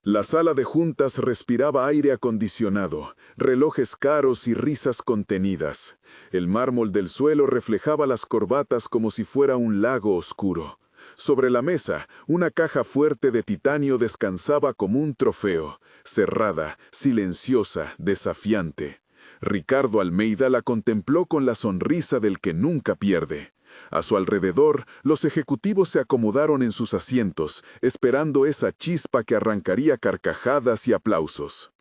La sala de juntas respiraba aire acondicionado, relojes caros y risas contenidas. El mármol del suelo reflejaba las corbatas como si fuera un lago oscuro. Sobre la mesa, una caja fuerte de titanio descansaba como un trofeo, cerrada, silenciosa, desafiante. Ricardo Almeida la contempló con la sonrisa del que nunca pierde. A su alrededor, los ejecutivos se acomodaron en sus asientos, esperando esa chispa que arrancaría carcajadas y aplausos.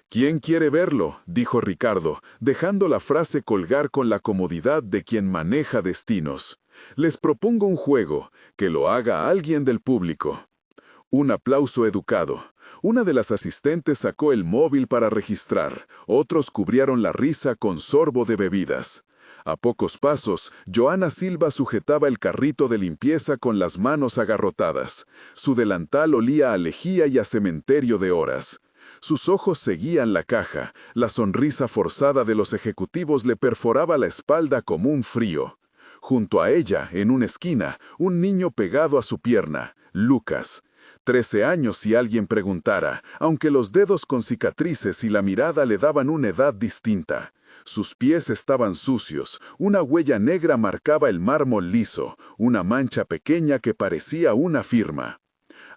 «¿Quién quiere verlo?», dijo Ricardo, dejando la frase colgar con la comodidad de quien maneja destinos. «Les propongo un juego, que lo haga alguien del público». Un aplauso educado. Una de las asistentes sacó el móvil para registrar, otros cubrieron la risa con sorbo de bebidas. A pocos pasos, Joana Silva sujetaba el carrito de limpieza con las manos agarrotadas. Su delantal olía a lejía y a cementerio de horas. Sus ojos seguían la caja. La sonrisa forzada de los ejecutivos le perforaba la espalda como un frío. Junto a ella, en una esquina, un niño pegado a su pierna, Lucas. 13 años si alguien preguntara, aunque los dedos con cicatrices y la mirada le daban una edad distinta. Sus pies estaban sucios, una huella negra marcaba el mármol liso, una mancha pequeña que parecía una firma.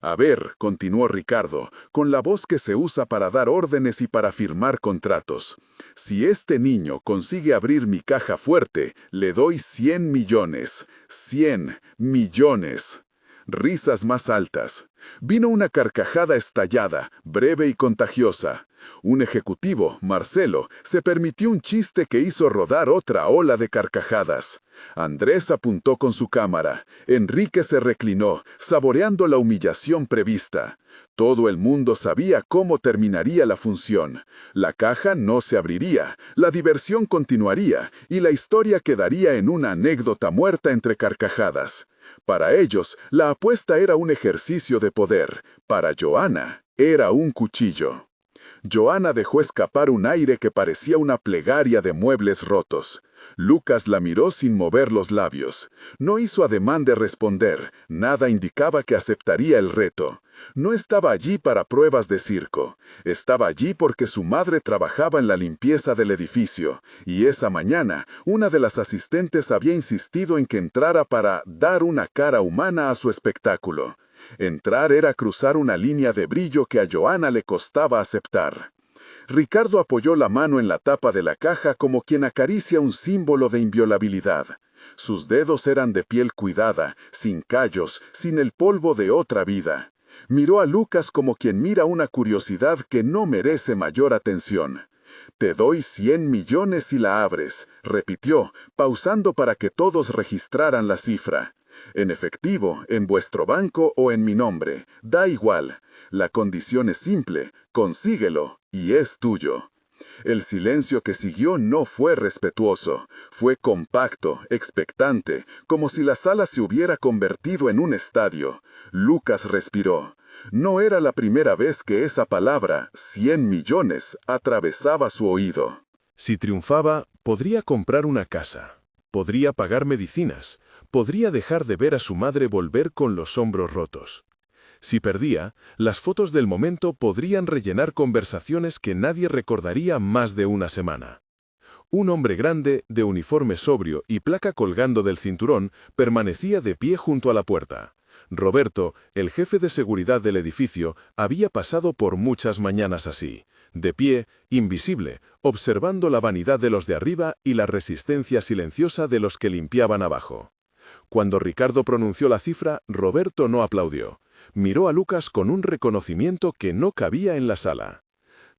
«A ver», continuó Ricardo, con la voz que se usa para dar órdenes y para firmar contratos. «Si este niño consigue abrir mi caja fuerte, le doy 100 millones. 100 millones». Risas más altas. Vino una carcajada estallada, breve y contagiosa. Un ejecutivo, Marcelo, se permitió un chiste que hizo rodar otra ola de carcajadas. Andrés apuntó con su cámara. Enrique se reclinó, saboreando la humillación prevista. Todo el mundo sabía cómo terminaría la función. La caja no se abriría, la diversión continuaría y la historia quedaría en una anécdota muerta entre carcajadas. Para ellos, la apuesta era un ejercicio de poder. Para Joana, era un cuchillo. Joana dejó escapar un aire que parecía una plegaria de muebles rotos. Lucas la miró sin mover los labios. No hizo ademán de responder, nada indicaba que aceptaría el reto. No estaba allí para pruebas de circo. Estaba allí porque su madre trabajaba en la limpieza del edificio, y esa mañana una de las asistentes había insistido en que entrara para dar una cara humana a su espectáculo. Entrar era cruzar una línea de brillo que a Joana le costaba aceptar. Ricardo apoyó la mano en la tapa de la caja como quien acaricia un símbolo de inviolabilidad. Sus dedos eran de piel cuidada, sin callos, sin el polvo de otra vida. Miró a Lucas como quien mira una curiosidad que no merece mayor atención. «Te doy 100 millones si la abres», repitió, pausando para que todos registraran la cifra. «En efectivo, en vuestro banco o en mi nombre, da igual. La condición es simple, consíguelo y es tuyo». El silencio que siguió no fue respetuoso, fue compacto, expectante, como si la sala se hubiera convertido en un estadio. Lucas respiró. No era la primera vez que esa palabra, 100 millones, atravesaba su oído. Si triunfaba, podría comprar una casa, podría pagar medicinas, podría dejar de ver a su madre volver con los hombros rotos. Si perdía, las fotos del momento podrían rellenar conversaciones que nadie recordaría más de una semana. Un hombre grande, de uniforme sobrio y placa colgando del cinturón, permanecía de pie junto a la puerta. Roberto, el jefe de seguridad del edificio, había pasado por muchas mañanas así, de pie, invisible, observando la vanidad de los de arriba y la resistencia silenciosa de los que limpiaban abajo. Cuando Ricardo pronunció la cifra, Roberto no aplaudió. Miró a Lucas con un reconocimiento que no cabía en la sala.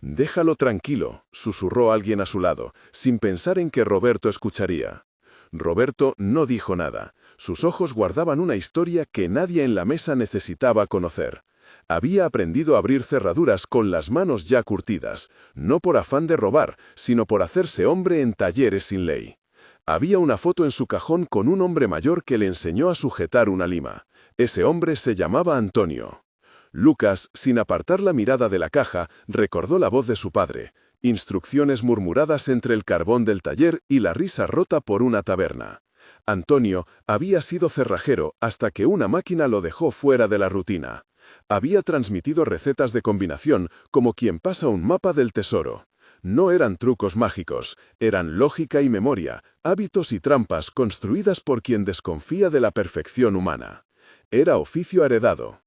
«Déjalo tranquilo», susurró alguien a su lado, sin pensar en que Roberto escucharía. Roberto no dijo nada. Sus ojos guardaban una historia que nadie en la mesa necesitaba conocer. Había aprendido a abrir cerraduras con las manos ya curtidas, no por afán de robar, sino por hacerse hombre en talleres sin ley. Había una foto en su cajón con un hombre mayor que le enseñó a sujetar una lima. Ese hombre se llamaba Antonio. Lucas, sin apartar la mirada de la caja, recordó la voz de su padre. Instrucciones murmuradas entre el carbón del taller y la risa rota por una taberna. Antonio había sido cerrajero hasta que una máquina lo dejó fuera de la rutina. Había transmitido recetas de combinación como quien pasa un mapa del tesoro. No eran trucos mágicos, eran lógica y memoria, hábitos y trampas construidas por quien desconfía de la perfección humana. Era oficio heredado.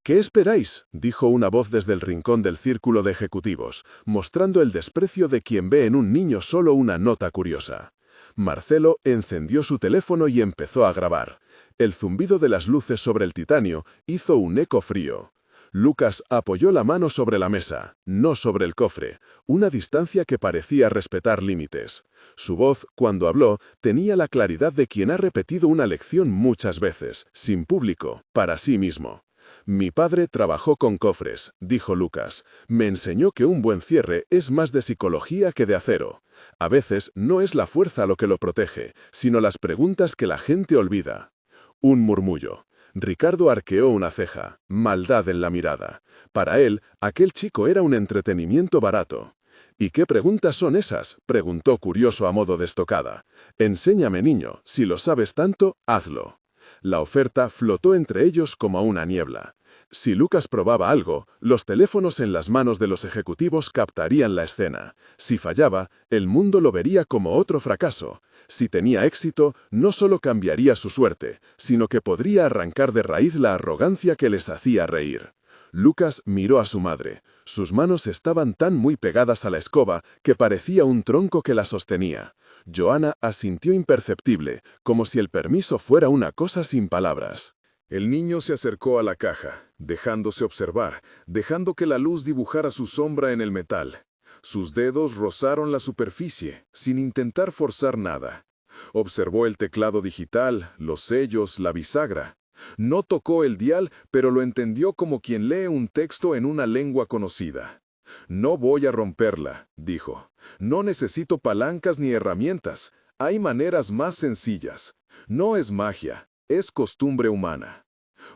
«¿Qué esperáis?», dijo una voz desde el rincón del círculo de ejecutivos, mostrando el desprecio de quien ve en un niño solo una nota curiosa. Marcelo encendió su teléfono y empezó a grabar. El zumbido de las luces sobre el titanio hizo un eco frío. Lucas apoyó la mano sobre la mesa, no sobre el cofre, una distancia que parecía respetar límites. Su voz, cuando habló, tenía la claridad de quien ha repetido una lección muchas veces, sin público, para sí mismo. «Mi padre trabajó con cofres», dijo Lucas. «Me enseñó que un buen cierre es más de psicología que de acero. A veces no es la fuerza lo que lo protege, sino las preguntas que la gente olvida». Un murmullo. Ricardo arqueó una ceja, maldad en la mirada. Para él, aquel chico era un entretenimiento barato. «¿Y qué preguntas son esas?», preguntó curioso a modo de estocada. «Enséñame, niño, si lo sabes tanto, hazlo». La oferta flotó entre ellos como una niebla. Si Lucas probaba algo, los teléfonos en las manos de los ejecutivos captarían la escena. Si fallaba, el mundo lo vería como otro fracaso. Si tenía éxito, no solo cambiaría su suerte, sino que podría arrancar de raíz la arrogancia que les hacía reír. Lucas miró a su madre. Sus manos estaban tan muy pegadas a la escoba que parecía un tronco que la sostenía. Joana asintió imperceptible, como si el permiso fuera una cosa sin palabras. El niño se acercó a la caja, dejándose observar, dejando que la luz dibujara su sombra en el metal. Sus dedos rozaron la superficie, sin intentar forzar nada. Observó el teclado digital, los sellos, la bisagra. No tocó el dial, pero lo entendió como quien lee un texto en una lengua conocida. «No voy a romperla», dijo. «No necesito palancas ni herramientas. Hay maneras más sencillas. No es magia, es costumbre humana».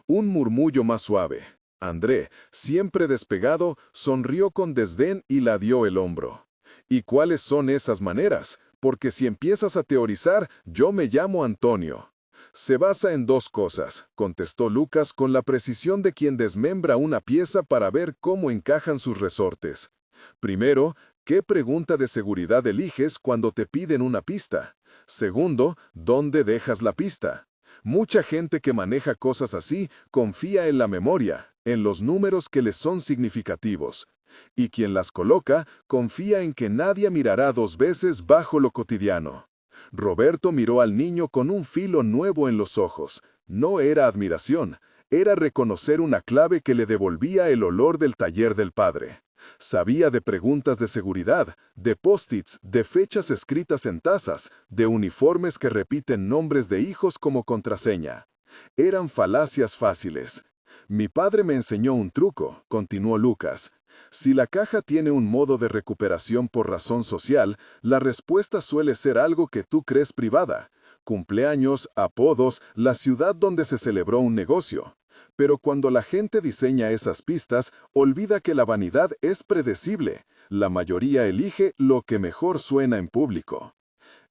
Un murmullo más suave. André, siempre despegado, sonrió con desdén y la dio el hombro. «¿Y cuáles son esas maneras? Porque si empiezas a teorizar, yo me llamo Antonio». «Se basa en dos cosas», contestó Lucas con la precisión de quien desmembra una pieza para ver cómo encajan sus resortes. Primero, ¿qué pregunta de seguridad eliges cuando te piden una pista? Segundo, ¿dónde dejas la pista? Mucha gente que maneja cosas así confía en la memoria, en los números que les son significativos. Y quien las coloca confía en que nadie mirará dos veces bajo lo cotidiano. Roberto miró al niño con un filo nuevo en los ojos. No era admiración, era reconocer una clave que le devolvía el olor del taller del padre. Sabía de preguntas de seguridad, de post-its, de fechas escritas en tazas, de uniformes que repiten nombres de hijos como contraseña. Eran falacias fáciles. «Mi padre me enseñó un truco», continuó Lucas. «Si la caja tiene un modo de recuperación por razón social, la respuesta suele ser algo que tú crees privada. Cumpleaños, apodos, la ciudad donde se celebró un negocio. Pero cuando la gente diseña esas pistas, olvida que la vanidad es predecible. La mayoría elige lo que mejor suena en público».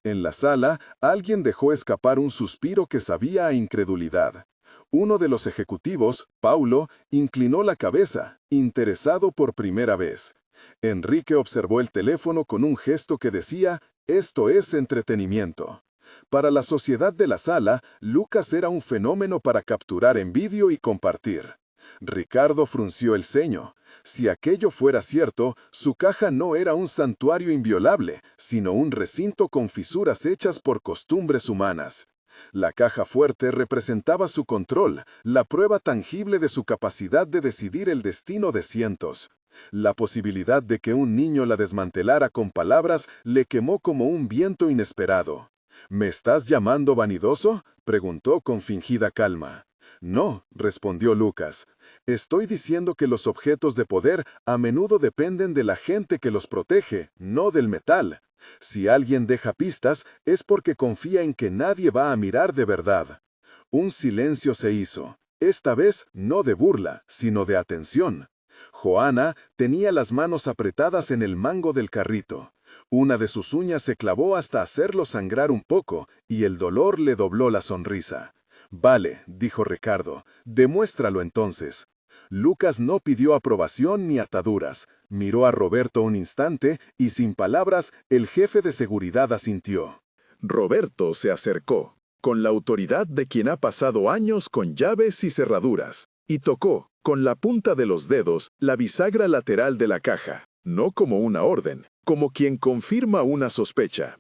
En la sala, alguien dejó escapar un suspiro que sabía a incredulidad. Uno de los ejecutivos, Paulo, inclinó la cabeza, interesado por primera vez. Enrique observó el teléfono con un gesto que decía, «Esto es entretenimiento». Para la sociedad de la sala, Lucas era un fenómeno para capturar en vídeo y compartir. Ricardo frunció el ceño. Si aquello fuera cierto, su caja no era un santuario inviolable, sino un recinto con fisuras hechas por costumbres humanas. La caja fuerte representaba su control, la prueba tangible de su capacidad de decidir el destino de cientos. La posibilidad de que un niño la desmantelara con palabras le quemó como un viento inesperado. «¿Me estás llamando vanidoso?», preguntó con fingida calma. «No», respondió Lucas. «Estoy diciendo que los objetos de poder a menudo dependen de la gente que los protege, no del metal. Si alguien deja pistas, es porque confía en que nadie va a mirar de verdad». Un silencio se hizo, esta vez no de burla, sino de atención. Joana tenía las manos apretadas en el mango del carrito. Una de sus uñas se clavó hasta hacerlo sangrar un poco, y el dolor le dobló la sonrisa. «Vale», dijo Ricardo, «demuéstralo entonces». Lucas no pidió aprobación ni ataduras. Miró a Roberto un instante y sin palabras el jefe de seguridad asintió. Roberto se acercó, con la autoridad de quien ha pasado años con llaves y cerraduras, y tocó, con la punta de los dedos, la bisagra lateral de la caja, no como una orden, como quien confirma una sospecha.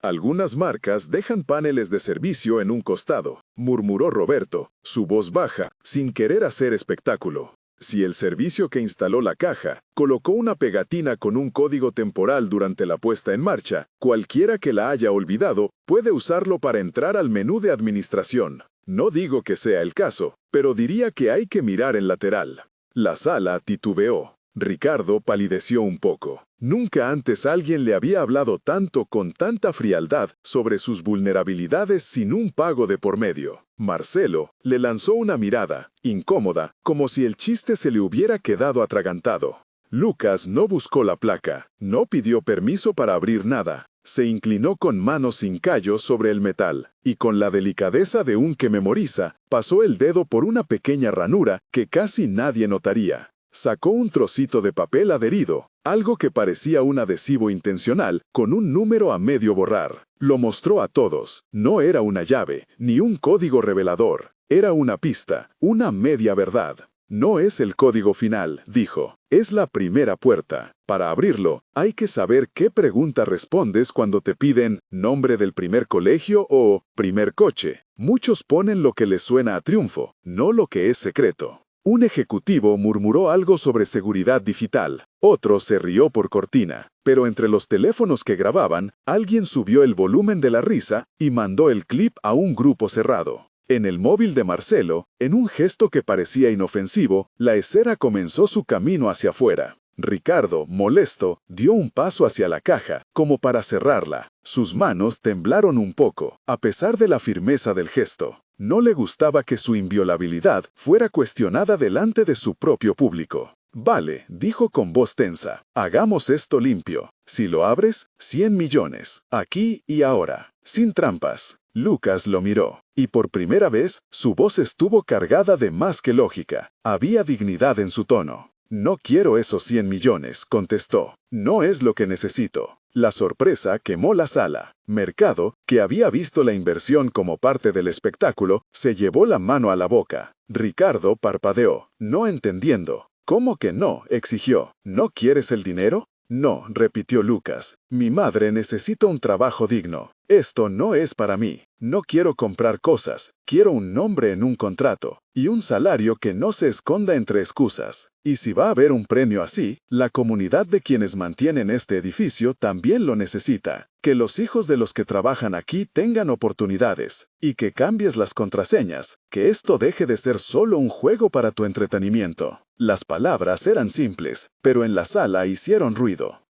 Algunas marcas dejan paneles de servicio en un costado, murmuró Roberto, su voz baja, sin querer hacer espectáculo. Si el servicio que instaló la caja colocó una pegatina con un código temporal durante la puesta en marcha, cualquiera que la haya olvidado puede usarlo para entrar al menú de administración. No digo que sea el caso, pero diría que hay que mirar el lateral. La sala titubeó. Ricardo palideció un poco. Nunca antes alguien le había hablado tanto con tanta frialdad sobre sus vulnerabilidades sin un pago de por medio. Marcelo le lanzó una mirada, incómoda, como si el chiste se le hubiera quedado atragantado. Lucas no buscó la placa, no pidió permiso para abrir nada. Se inclinó con manos sin callos sobre el metal, y con la delicadeza de un que memoriza, pasó el dedo por una pequeña ranura que casi nadie notaría. Sacó un trocito de papel adherido, algo que parecía un adhesivo intencional, con un número a medio borrar. Lo mostró a todos. No era una llave, ni un código revelador. Era una pista, una media verdad. No es el código final, dijo. Es la primera puerta. Para abrirlo, hay que saber qué pregunta respondes cuando te piden nombre del primer colegio o primer coche. Muchos ponen lo que les suena a triunfo, no lo que es secreto. Un ejecutivo murmuró algo sobre seguridad digital. Otro se rió por cortina. Pero entre los teléfonos que grababan, alguien subió el volumen de la risa y mandó el clip a un grupo cerrado. En el móvil de Marcelo, en un gesto que parecía inofensivo, la escena comenzó su camino hacia afuera. Ricardo, molesto, dio un paso hacia la caja, como para cerrarla. Sus manos temblaron un poco, a pesar de la firmeza del gesto. No le gustaba que su inviolabilidad fuera cuestionada delante de su propio público. Vale, dijo con voz tensa, hagamos esto limpio. Si lo abres, 100 millones, aquí y ahora, sin trampas. Lucas lo miró, y por primera vez, su voz estuvo cargada de más que lógica. Había dignidad en su tono. No quiero esos 100 millones, contestó. No es lo que necesito. La sorpresa quemó la sala. Mercado, que había visto la inversión como parte del espectáculo, se llevó la mano a la boca. Ricardo parpadeó, no entendiendo. ¿Cómo que no?, exigió. ¿No quieres el dinero? No, repitió Lucas. Mi madre necesita un trabajo digno. Esto no es para mí. No quiero comprar cosas. Quiero un nombre en un contrato. Y un salario que no se esconda entre excusas. Y si va a haber un premio así, la comunidad de quienes mantienen este edificio también lo necesita. Que los hijos de los que trabajan aquí tengan oportunidades. Y que cambies las contraseñas. Que esto deje de ser solo un juego para tu entretenimiento. Las palabras eran simples, pero en la sala hicieron ruido.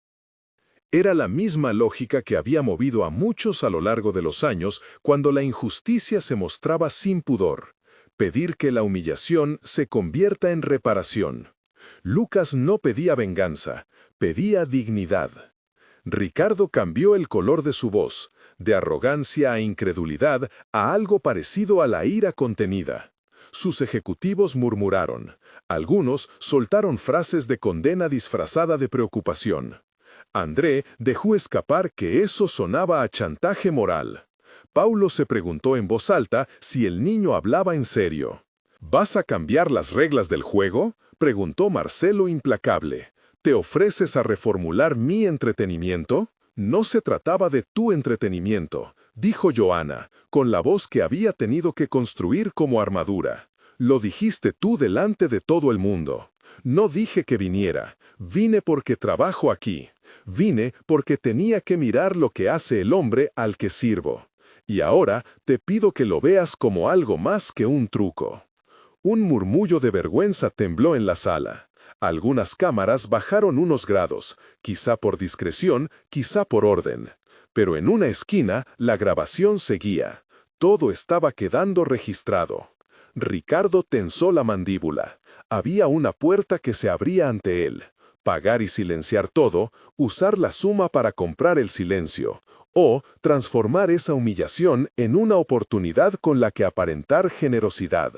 Era la misma lógica que había movido a muchos a lo largo de los años cuando la injusticia se mostraba sin pudor. Pedir que la humillación se convierta en reparación. Lucas no pedía venganza, pedía dignidad. Ricardo cambió el color de su voz, de arrogancia a incredulidad, a algo parecido a la ira contenida. Sus ejecutivos murmuraron. Algunos soltaron frases de condena disfrazada de preocupación. André dejó escapar que eso sonaba a chantaje moral. Paulo se preguntó en voz alta si el niño hablaba en serio. ¿Vas a cambiar las reglas del juego?, preguntó Marcelo implacable. ¿Te ofreces a reformular mi entretenimiento? No se trataba de tu entretenimiento, dijo Joana, con la voz que había tenido que construir como armadura. Lo dijiste tú delante de todo el mundo. No dije que viniera. Vine porque trabajo aquí. Vine porque tenía que mirar lo que hace el hombre al que sirvo. Y ahora te pido que lo veas como algo más que un truco. Un murmullo de vergüenza tembló en la sala. Algunas cámaras bajaron unos grados, quizá por discreción, quizá por orden. Pero en una esquina la grabación seguía. Todo estaba quedando registrado. Ricardo tensó la mandíbula. Había una puerta que se abría ante él. Pagar y silenciar todo, usar la suma para comprar el silencio, o transformar esa humillación en una oportunidad con la que aparentar generosidad.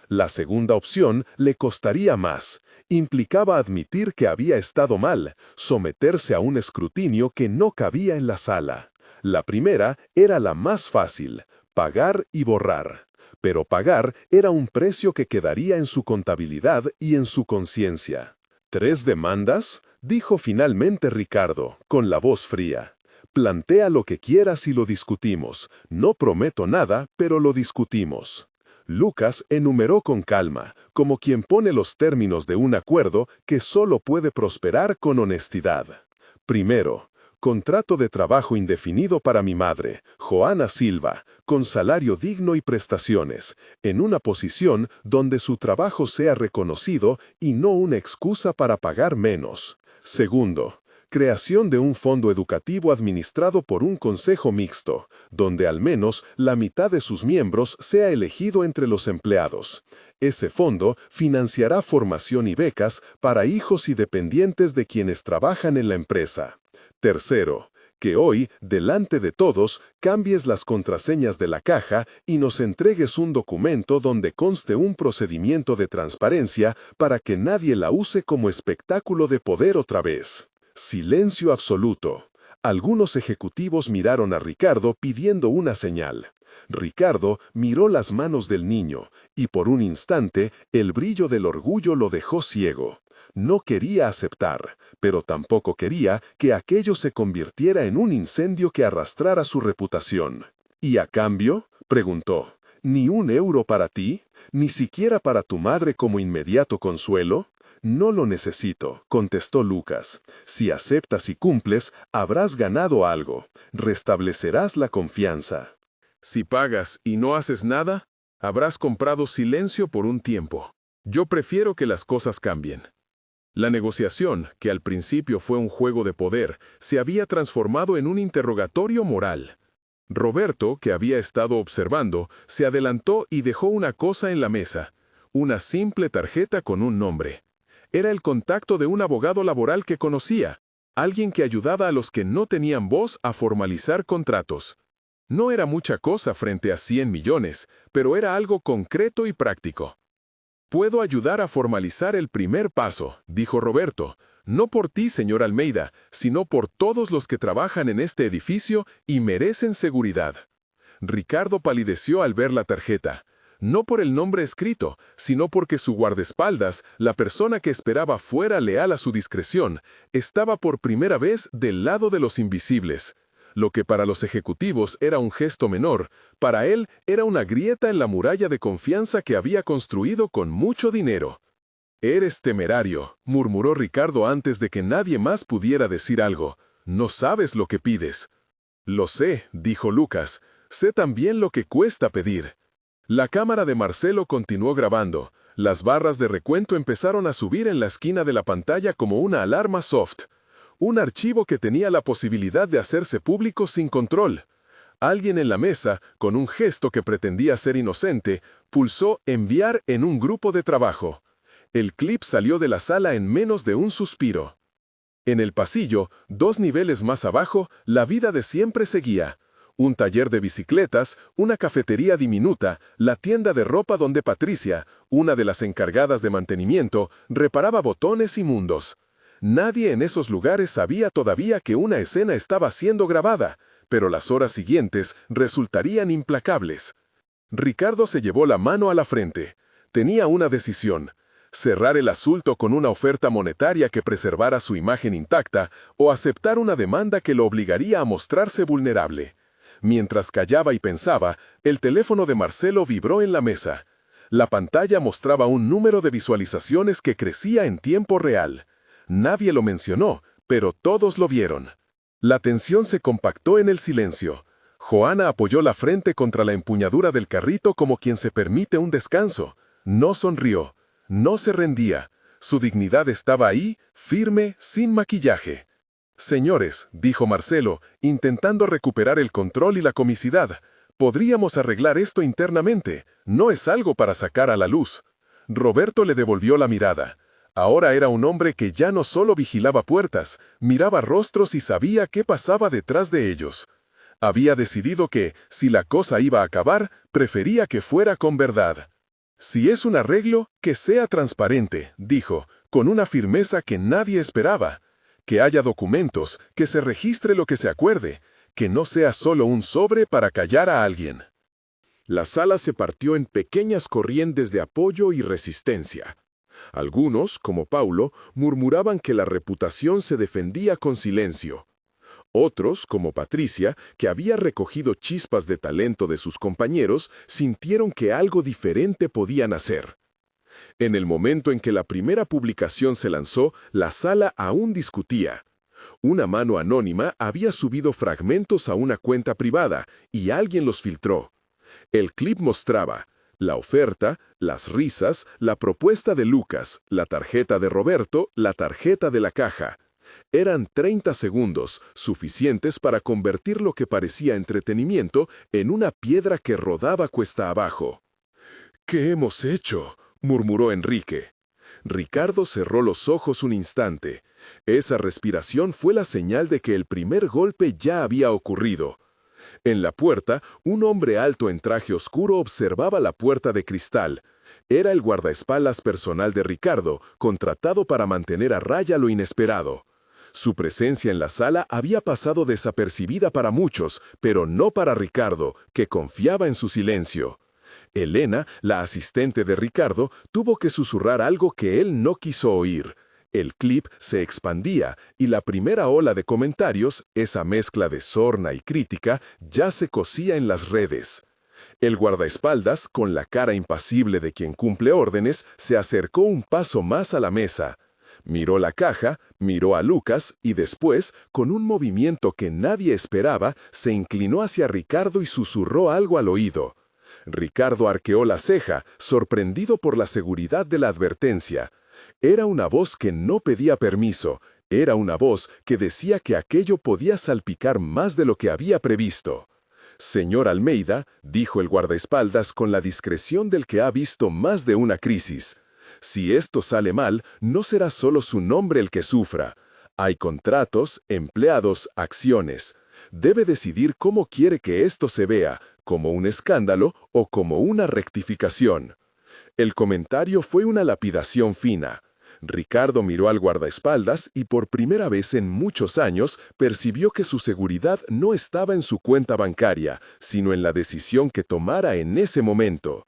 La segunda opción le costaría más. Implicaba admitir que había estado mal, someterse a un escrutinio que no cabía en la sala. La primera era la más fácil, pagar y borrar. Pero pagar era un precio que quedaría en su contabilidad y en su conciencia. ¿3 demandas? Dijo finalmente Ricardo, con la voz fría. Plantea lo que quieras y lo discutimos. No prometo nada, pero lo discutimos. Lucas enumeró con calma, como quien pone los términos de un acuerdo que solo puede prosperar con honestidad. Primero, contrato de trabajo indefinido para mi madre, Joana Silva, con salario digno y prestaciones, en una posición donde su trabajo sea reconocido y no una excusa para pagar menos. Segundo, creación de un fondo educativo administrado por un consejo mixto, donde al menos la mitad de sus miembros sea elegido entre los empleados. Ese fondo financiará formación y becas para hijos y dependientes de quienes trabajan en la empresa. Tercero, que hoy, delante de todos, cambies las contraseñas de la caja y nos entregues un documento donde conste un procedimiento de transparencia para que nadie la use como espectáculo de poder otra vez. Silencio absoluto. Algunos ejecutivos miraron a Ricardo pidiendo una señal. Ricardo miró las manos del niño, y por un instante el brillo del orgullo lo dejó ciego. No quería aceptar, pero tampoco quería que aquello se convirtiera en un incendio que arrastrara su reputación. ¿Y a cambio?, preguntó. ¿Ni un euro para ti? ¿Ni siquiera para tu madre como inmediato consuelo? No lo necesito, contestó Lucas. Si aceptas y cumples, habrás ganado algo. Restablecerás la confianza. Si pagas y no haces nada, habrás comprado silencio por un tiempo. Yo prefiero que las cosas cambien. La negociación, que al principio fue un juego de poder, se había transformado en un interrogatorio moral. Roberto, que había estado observando, se adelantó y dejó una cosa en la mesa, una simple tarjeta con un nombre. Era el contacto de un abogado laboral que conocía, alguien que ayudaba a los que no tenían voz a formalizar contratos. No era mucha cosa frente a 100 millones, pero era algo concreto y práctico. «Puedo ayudar a formalizar el primer paso», dijo Roberto, «no por ti, señor Almeida, sino por todos los que trabajan en este edificio y merecen seguridad». Ricardo palideció al ver la tarjeta. No por el nombre escrito, sino porque su guardaespaldas, la persona que esperaba fuera leal a su discreción, estaba por primera vez del lado de los invisibles. Lo que para los ejecutivos era un gesto menor, para él era una grieta en la muralla de confianza que había construido con mucho dinero. «Eres temerario», murmuró Ricardo antes de que nadie más pudiera decir algo. «No sabes lo que pides». «Lo sé», dijo Lucas. «Sé también lo que cuesta pedir». La cámara de Marcelo continuó grabando. Las barras de recuento empezaron a subir en la esquina de la pantalla como una alarma soft. Un archivo que tenía la posibilidad de hacerse público sin control. Alguien en la mesa, con un gesto que pretendía ser inocente, pulsó «enviar» en un grupo de trabajo. El clip salió de la sala en menos de un suspiro. En el pasillo, 2 niveles más abajo, la vida de siempre seguía. Un taller de bicicletas, una cafetería diminuta, la tienda de ropa donde Patricia, una de las encargadas de mantenimiento, reparaba botones inmundos. Nadie en esos lugares sabía todavía que una escena estaba siendo grabada, pero las horas siguientes resultarían implacables. Ricardo se llevó la mano a la frente. Tenía una decisión: cerrar el asunto con una oferta monetaria que preservara su imagen intacta o aceptar una demanda que lo obligaría a mostrarse vulnerable. Mientras callaba y pensaba, el teléfono de Marcelo vibró en la mesa. La pantalla mostraba un número de visualizaciones que crecía en tiempo real. Nadie lo mencionó, pero todos lo vieron. La tensión se compactó en el silencio. Joana apoyó la frente contra la empuñadura del carrito como quien se permite un descanso. No sonrió. No se rendía. Su dignidad estaba ahí, firme, sin maquillaje. «Señores», dijo Marcelo, intentando recuperar el control y la comicidad, «podríamos arreglar esto internamente. No es algo para sacar a la luz». Roberto le devolvió la mirada. Ahora era un hombre que ya no solo vigilaba puertas, miraba rostros y sabía qué pasaba detrás de ellos. Había decidido que, si la cosa iba a acabar, prefería que fuera con verdad. Si es un arreglo, que sea transparente, dijo, con una firmeza que nadie esperaba. Que haya documentos, que se registre lo que se acuerde, que no sea solo un sobre para callar a alguien. La sala se partió en pequeñas corrientes de apoyo y resistencia. Algunos, como Paulo, murmuraban que la reputación se defendía con silencio. Otros, como Patricia, que había recogido chispas de talento de sus compañeros, sintieron que algo diferente podían hacer. En el momento en que la primera publicación se lanzó, la sala aún discutía. Una mano anónima había subido fragmentos a una cuenta privada y alguien los filtró. El clip mostraba la oferta, las risas, la propuesta de Lucas, la tarjeta de Roberto, la tarjeta de la caja. Eran 30 segundos, suficientes para convertir lo que parecía entretenimiento en una piedra que rodaba cuesta abajo. «¿Qué hemos hecho?», murmuró Enrique. Ricardo cerró los ojos un instante. Esa respiración fue la señal de que el primer golpe ya había ocurrido. En la puerta, un hombre alto en traje oscuro observaba la puerta de cristal. Era el guardaespaldas personal de Ricardo, contratado para mantener a raya lo inesperado. Su presencia en la sala había pasado desapercibida para muchos, pero no para Ricardo, que confiaba en su silencio. Elena, la asistente de Ricardo, tuvo que susurrar algo que él no quiso oír. El clip se expandía y la primera ola de comentarios, esa mezcla de sorna y crítica, ya se cosía en las redes. El guardaespaldas, con la cara impasible de quien cumple órdenes, se acercó un paso más a la mesa. Miró la caja, miró a Lucas y después, con un movimiento que nadie esperaba, se inclinó hacia Ricardo y susurró algo al oído. Ricardo arqueó la ceja, sorprendido por la seguridad de la advertencia. Era una voz que no pedía permiso, era una voz que decía que aquello podía salpicar más de lo que había previsto. «Señor Almeida», dijo el guardaespaldas con la discreción del que ha visto más de una crisis. «Si esto sale mal, no será solo su nombre el que sufra. Hay contratos, empleados, acciones. Debe decidir cómo quiere que esto se vea, como un escándalo o como una rectificación». El comentario fue una lapidación fina. Ricardo miró al guardaespaldas y por primera vez en muchos años percibió que su seguridad no estaba en su cuenta bancaria, sino en la decisión que tomara en ese momento.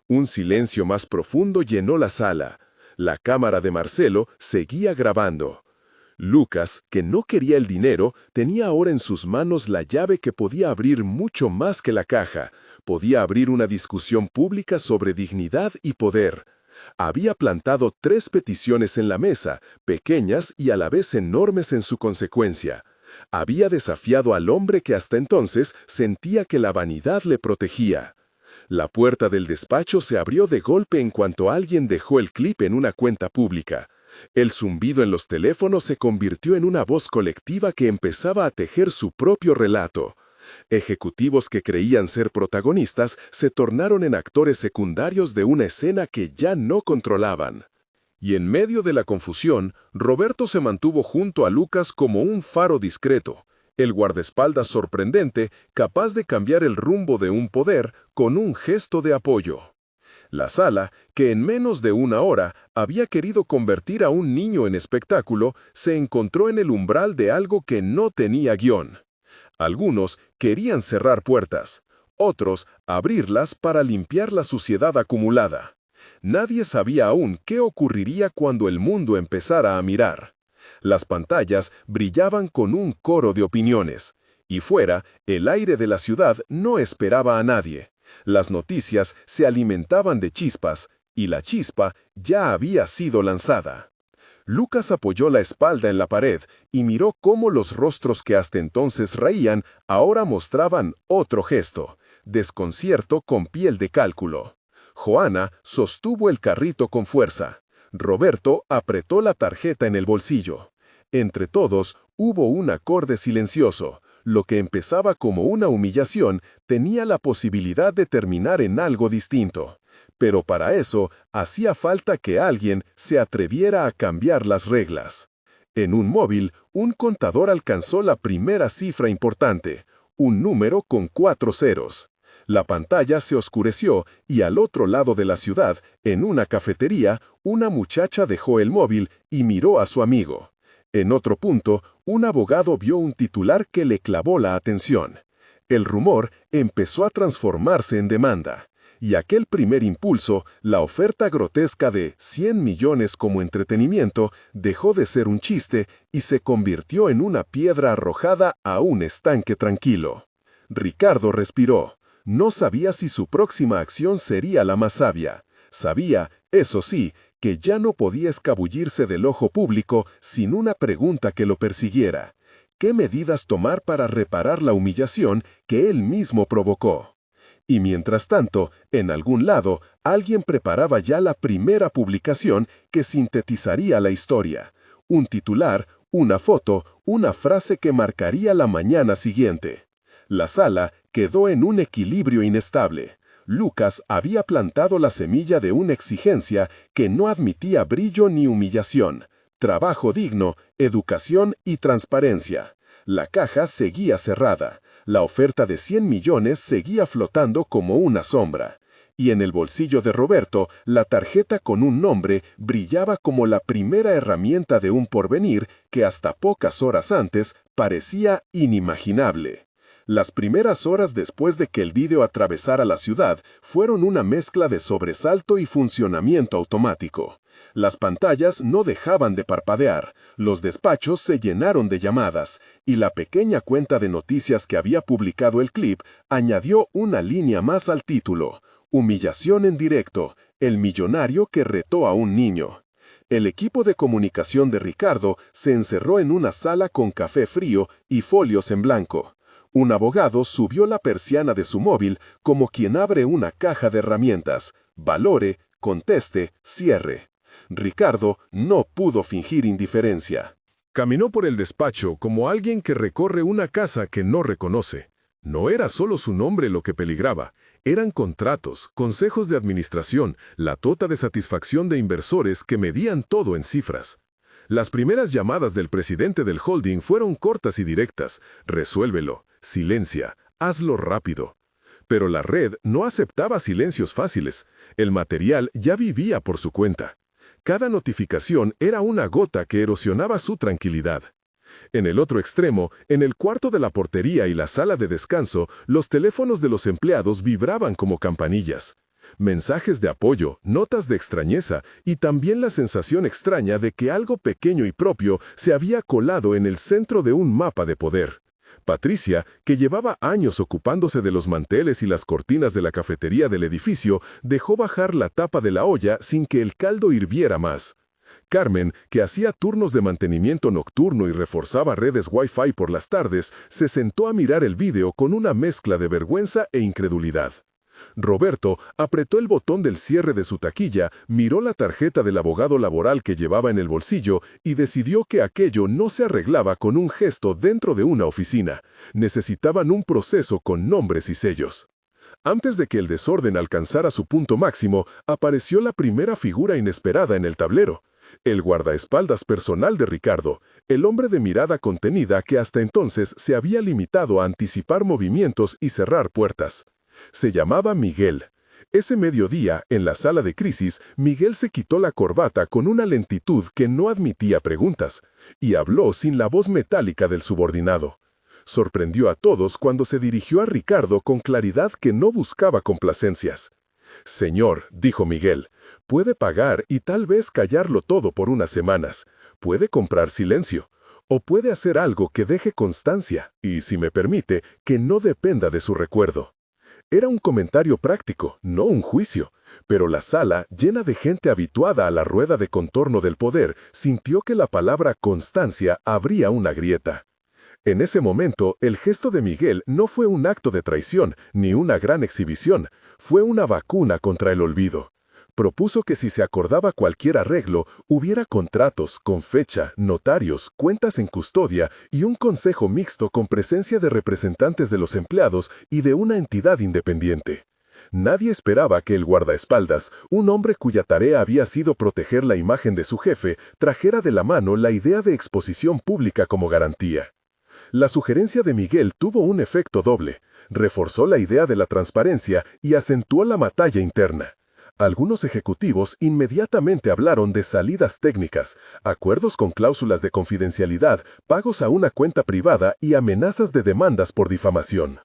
Un silencio más profundo llenó la sala. La cámara de Marcelo seguía grabando. Lucas, que no quería el dinero, tenía ahora en sus manos la llave que podía abrir mucho más que la caja. Podía abrir una discusión pública sobre dignidad y poder. Había plantado 3 peticiones en la mesa, pequeñas y a la vez enormes en su consecuencia. Había desafiado al hombre que hasta entonces sentía que la vanidad le protegía. La puerta del despacho se abrió de golpe en cuanto alguien dejó el clip en una cuenta pública. El zumbido en los teléfonos se convirtió en una voz colectiva que empezaba a tejer su propio relato. Ejecutivos que creían ser protagonistas se tornaron en actores secundarios de una escena que ya no controlaban. Y en medio de la confusión, Roberto se mantuvo junto a Lucas como un faro discreto, el guardaespaldas sorprendente, capaz de cambiar el rumbo de un poder con un gesto de apoyo. La sala, que en menos de una hora había querido convertir a un niño en espectáculo, se encontró en el umbral de algo que no tenía guión. Algunos querían cerrar puertas, otros abrirlas para limpiar la suciedad acumulada. Nadie sabía aún qué ocurriría cuando el mundo empezara a mirar. Las pantallas brillaban con un coro de opiniones, y fuera, el aire de la ciudad no esperaba a nadie. Las noticias se alimentaban de chispas, y la chispa ya había sido lanzada. Lucas apoyó la espalda en la pared y miró cómo los rostros que hasta entonces reían ahora mostraban otro gesto, desconcierto con piel de cálculo. Joana sostuvo el carrito con fuerza. Roberto apretó la tarjeta en el bolsillo. Entre todos hubo un acorde silencioso. Lo que empezaba como una humillación tenía la posibilidad de terminar en algo distinto. Pero para eso hacía falta que alguien se atreviera a cambiar las reglas. En un móvil, un contador alcanzó la primera cifra importante, un número con 4 ceros. La pantalla se oscureció y al otro lado de la ciudad, en una cafetería, una muchacha dejó el móvil y miró a su amigo. En otro punto, un abogado vio un titular que le clavó la atención. El rumor empezó a transformarse en demanda. Y aquel primer impulso, la oferta grotesca de 100 millones como entretenimiento, dejó de ser un chiste y se convirtió en una piedra arrojada a un estanque tranquilo. Ricardo respiró. No sabía si su próxima acción sería la más sabia. Sabía, eso sí, que ya no podía escabullirse del ojo público sin una pregunta que lo persiguiera. ¿Qué medidas tomar para reparar la humillación que él mismo provocó? Y mientras tanto, en algún lado, alguien preparaba ya la primera publicación que sintetizaría la historia. Un titular, una foto, una frase que marcaría la mañana siguiente. La sala quedó en un equilibrio inestable. Lucas había plantado la semilla de una exigencia que no admitía brillo ni humillación, trabajo digno, educación y transparencia. La caja seguía cerrada. La oferta de 100 millones seguía flotando como una sombra. Y en el bolsillo de Roberto, la tarjeta con un nombre brillaba como la primera herramienta de un porvenir que hasta pocas horas antes parecía inimaginable. Las primeras horas después de que el vídeo atravesara la ciudad fueron una mezcla de sobresalto y funcionamiento automático. Las pantallas no dejaban de parpadear, los despachos se llenaron de llamadas, y la pequeña cuenta de noticias que había publicado el clip añadió una línea más al título: Humillación en directo, el millonario que retó a un niño. El equipo de comunicación de Ricardo se encerró en una sala con café frío y folios en blanco. Un abogado subió la persiana de su móvil como quien abre una caja de herramientas. Valore, conteste, cierre. Ricardo no pudo fingir indiferencia. Caminó por el despacho como alguien que recorre una casa que no reconoce. No era solo su nombre lo que peligraba, eran contratos, consejos de administración, la tota de satisfacción de inversores que medían todo en cifras. Las primeras llamadas del presidente del holding fueron cortas y directas: resuélvelo, silencia, hazlo rápido. Pero la red no aceptaba silencios fáciles, el material ya vivía por su cuenta. Cada notificación era una gota que erosionaba su tranquilidad. En el otro extremo, en el cuarto de la portería y la sala de descanso, los teléfonos de los empleados vibraban como campanillas. Mensajes de apoyo, notas de extrañeza y también la sensación extraña de que algo pequeño y propio se había colado en el centro de un mapa de poder. Patricia, que llevaba años ocupándose de los manteles y las cortinas de la cafetería del edificio, dejó bajar la tapa de la olla sin que el caldo hirviera más. Carmen, que hacía turnos de mantenimiento nocturno y reforzaba redes Wi-Fi por las tardes, se sentó a mirar el vídeo con una mezcla de vergüenza e incredulidad. Roberto apretó el botón del cierre de su taquilla, miró la tarjeta del abogado laboral que llevaba en el bolsillo y decidió que aquello no se arreglaba con un gesto dentro de una oficina. Necesitaban un proceso con nombres y sellos. Antes de que el desorden alcanzara su punto máximo, apareció la primera figura inesperada en el tablero: el guardaespaldas personal de Ricardo, el hombre de mirada contenida que hasta entonces se había limitado a anticipar movimientos y cerrar puertas. Se llamaba Miguel. Ese mediodía, en la sala de crisis, Miguel se quitó la corbata con una lentitud que no admitía preguntas, y habló sin la voz metálica del subordinado. Sorprendió a todos cuando se dirigió a Ricardo con claridad que no buscaba complacencias. «Señor», dijo Miguel, «puede pagar y tal vez callarlo todo por unas semanas. Puede comprar silencio. O puede hacer algo que deje constancia, y, si me permite, que no dependa de su recuerdo». Era un comentario práctico, no un juicio, pero la sala, llena de gente habituada a la rueda de contorno del poder, sintió que la palabra constancia abría una grieta. En ese momento, el gesto de Miguel no fue un acto de traición, ni una gran exhibición, fue una vacuna contra el olvido. Propuso que si se acordaba cualquier arreglo, hubiera contratos con fecha, notarios, cuentas en custodia y un consejo mixto con presencia de representantes de los empleados y de una entidad independiente. Nadie esperaba que el guardaespaldas, un hombre cuya tarea había sido proteger la imagen de su jefe, trajera de la mano la idea de exposición pública como garantía. La sugerencia de Miguel tuvo un efecto doble. Reforzó la idea de la transparencia y acentuó la batalla interna. Algunos ejecutivos inmediatamente hablaron de salidas técnicas, acuerdos con cláusulas de confidencialidad, pagos a una cuenta privada y amenazas de demandas por difamación.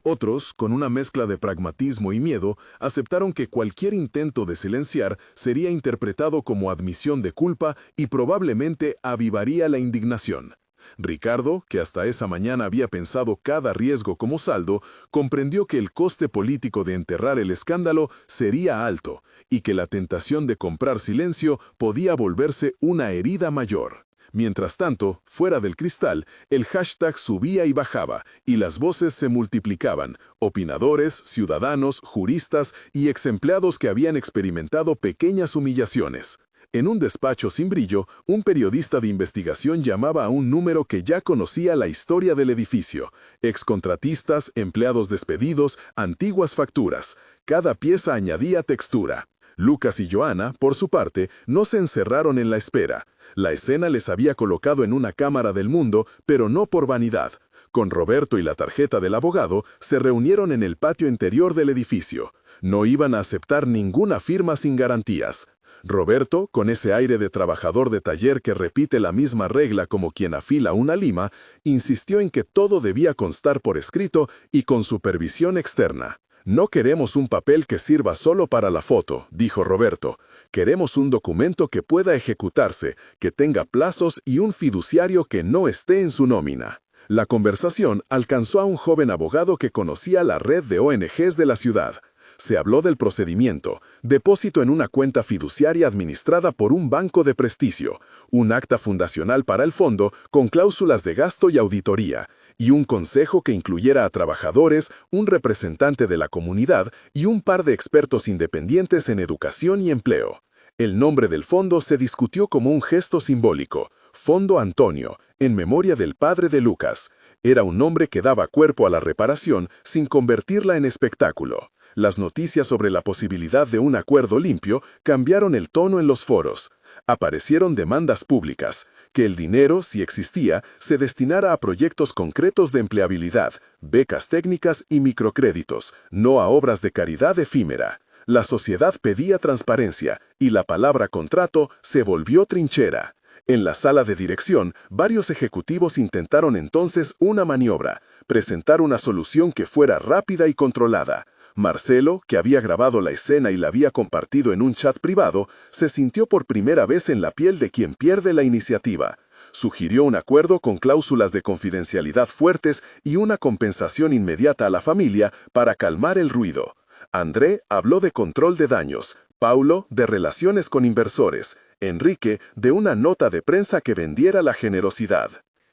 Otros, con una mezcla de pragmatismo y miedo, aceptaron que cualquier intento de silenciar sería interpretado como admisión de culpa y probablemente avivaría la indignación. Ricardo, que hasta esa mañana había pensado cada riesgo como saldo, comprendió que el coste político de enterrar el escándalo sería alto y que la tentación de comprar silencio podía volverse una herida mayor. Mientras tanto, fuera del cristal, el hashtag subía y bajaba, y las voces se multiplicaban, opinadores, ciudadanos, juristas y exempleados que habían experimentado pequeñas humillaciones. En un despacho sin brillo, un periodista de investigación llamaba a un número que ya conocía la historia del edificio: excontratistas, empleados despedidos, antiguas facturas. Cada pieza añadía textura. Lucas y Joana, por su parte, no se encerraron en la espera. La escena les había colocado en una cámara del mundo, pero no por vanidad. Con Roberto y la tarjeta del abogado, se reunieron en el patio interior del edificio. No iban a aceptar ninguna firma sin garantías. Roberto, con ese aire de trabajador de taller que repite la misma regla como quien afila una lima, insistió en que todo debía constar por escrito y con supervisión externa. «No queremos un papel que sirva solo para la foto», dijo Roberto. «Queremos un documento que pueda ejecutarse, que tenga plazos y un fiduciario que no esté en su nómina». La conversación alcanzó a un joven abogado que conocía la red de ONGs de la ciudad. Se habló del procedimiento: depósito en una cuenta fiduciaria administrada por un banco de prestigio, un acta fundacional para el fondo con cláusulas de gasto y auditoría, y un consejo que incluyera a trabajadores, un representante de la comunidad y un par de expertos independientes en educación y empleo. El nombre del fondo se discutió como un gesto simbólico: Fondo Antonio, en memoria del padre de Lucas. Era un nombre que daba cuerpo a la reparación sin convertirla en espectáculo. Las noticias sobre la posibilidad de un acuerdo limpio cambiaron el tono en los foros. Aparecieron demandas públicas: que el dinero, si existía, se destinara a proyectos concretos de empleabilidad, becas técnicas y microcréditos, no a obras de caridad efímera. La sociedad pedía transparencia y la palabra contrato se volvió trinchera. En la sala de dirección, varios ejecutivos intentaron entonces una maniobra: presentar una solución que fuera rápida y controlada. Marcelo, que había grabado la escena y la había compartido en un chat privado, se sintió por primera vez en la piel de quien pierde la iniciativa. Sugirió un acuerdo con cláusulas de confidencialidad fuertes y una compensación inmediata a la familia para calmar el ruido. André habló de control de daños, Paulo de relaciones con inversores, Enrique de una nota de prensa que vendiera la generosidad.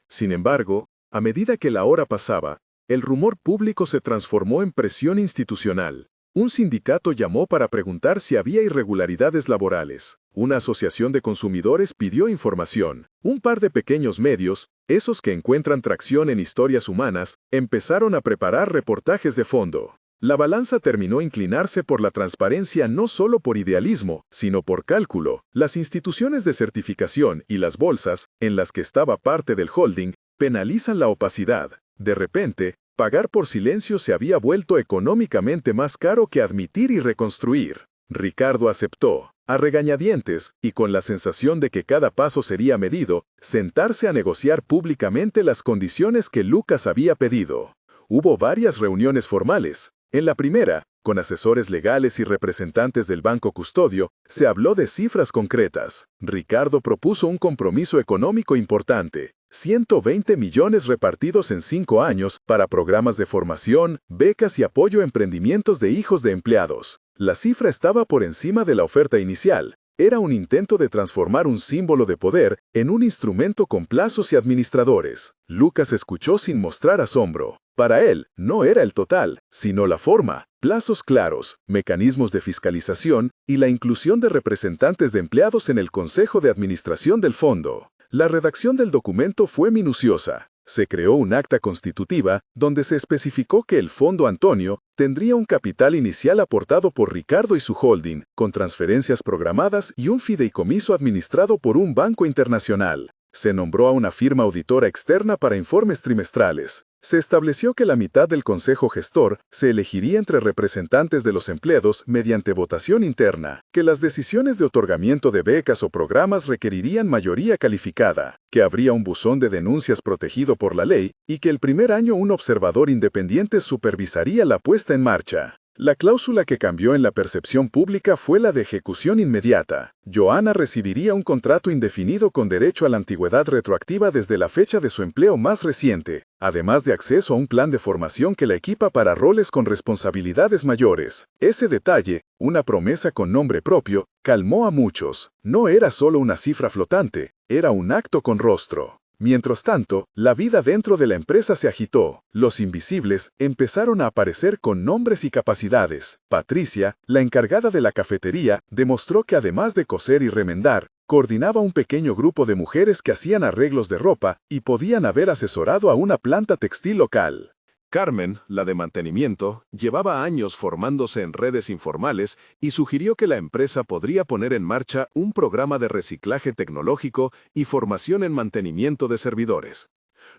Sin embargo, a medida que la hora pasaba, el rumor público se transformó en presión institucional. Un sindicato llamó para preguntar si había irregularidades laborales. Una asociación de consumidores pidió información. Un par de pequeños medios, esos que encuentran tracción en historias humanas, empezaron a preparar reportajes de fondo. La balanza terminó inclinarse por la transparencia, no solo por idealismo, sino por cálculo. Las instituciones de certificación y las bolsas, en las que estaba parte del holding, penalizan la opacidad. De repente, pagar por silencio se había vuelto económicamente más caro que admitir y reconstruir. Ricardo aceptó, a regañadientes, y con la sensación de que cada paso sería medido, sentarse a negociar públicamente las condiciones que Lucas había pedido. Hubo varias reuniones formales. En la primera, con asesores legales y representantes del banco custodio, se habló de cifras concretas. Ricardo propuso un compromiso económico importante: 120 millones repartidos en 5 años para programas de formación, becas y apoyo a emprendimientos de hijos de empleados. La cifra estaba por encima de la oferta inicial. Era un intento de transformar un símbolo de poder en un instrumento con plazos y administradores. Lucas escuchó sin mostrar asombro. Para él, no era el total, sino la forma: plazos claros, mecanismos de fiscalización y la inclusión de representantes de empleados en el consejo de administración del fondo. La redacción del documento fue minuciosa. Se creó un acta constitutiva donde se especificó que el Fondo Antonio tendría un capital inicial aportado por Ricardo y su holding, con transferencias programadas y un fideicomiso administrado por un banco internacional. Se nombró a una firma auditora externa para informes trimestrales. Se estableció que la mitad del consejo gestor se elegiría entre representantes de los empleados mediante votación interna, que las decisiones de otorgamiento de becas o programas requerirían mayoría calificada, que habría un buzón de denuncias protegido por la ley y que el primer año un observador independiente supervisaría la puesta en marcha. La cláusula que cambió en la percepción pública fue la de ejecución inmediata. Johanna recibiría un contrato indefinido con derecho a la antigüedad retroactiva desde la fecha de su empleo más reciente, además de acceso a un plan de formación que la equipa para roles con responsabilidades mayores. Ese detalle, una promesa con nombre propio, calmó a muchos. No era solo una cifra flotante, era un acto con rostro. Mientras tanto, la vida dentro de la empresa se agitó. Los invisibles empezaron a aparecer con nombres y capacidades. Patricia, la encargada de la cafetería, demostró que además de coser y remendar, coordinaba un pequeño grupo de mujeres que hacían arreglos de ropa y podían haber asesorado a una planta textil local. Carmen, la de mantenimiento, llevaba años formándose en redes informales y sugirió que la empresa podría poner en marcha un programa de reciclaje tecnológico y formación en mantenimiento de servidores.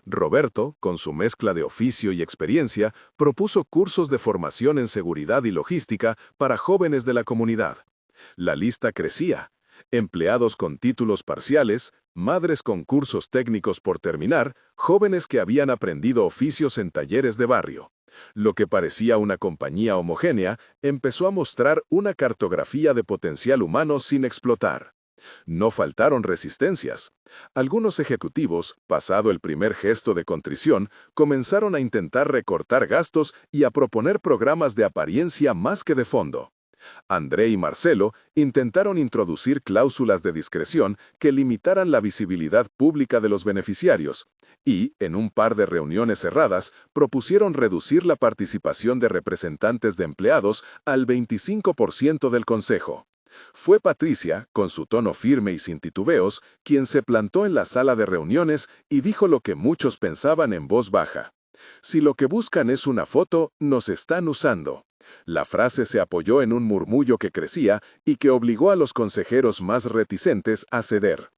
Roberto, con su mezcla de oficio y experiencia, propuso cursos de formación en seguridad y logística para jóvenes de la comunidad. La lista crecía. Empleados con títulos parciales, madres con cursos técnicos por terminar, jóvenes que habían aprendido oficios en talleres de barrio. Lo que parecía una compañía homogénea empezó a mostrar una cartografía de potencial humano sin explotar. No faltaron resistencias. Algunos ejecutivos, pasado el primer gesto de contrición, comenzaron a intentar recortar gastos y a proponer programas de apariencia más que de fondo. André y Marcelo intentaron introducir cláusulas de discreción que limitaran la visibilidad pública de los beneficiarios y, en un par de reuniones cerradas, propusieron reducir la participación de representantes de empleados al 25% del consejo. Fue Patricia, con su tono firme y sin titubeos, quien se plantó en la sala de reuniones y dijo lo que muchos pensaban en voz baja. Si lo que buscan es una foto, nos están usando. La frase se apoyó en un murmullo que crecía y que obligó a los consejeros más reticentes a ceder.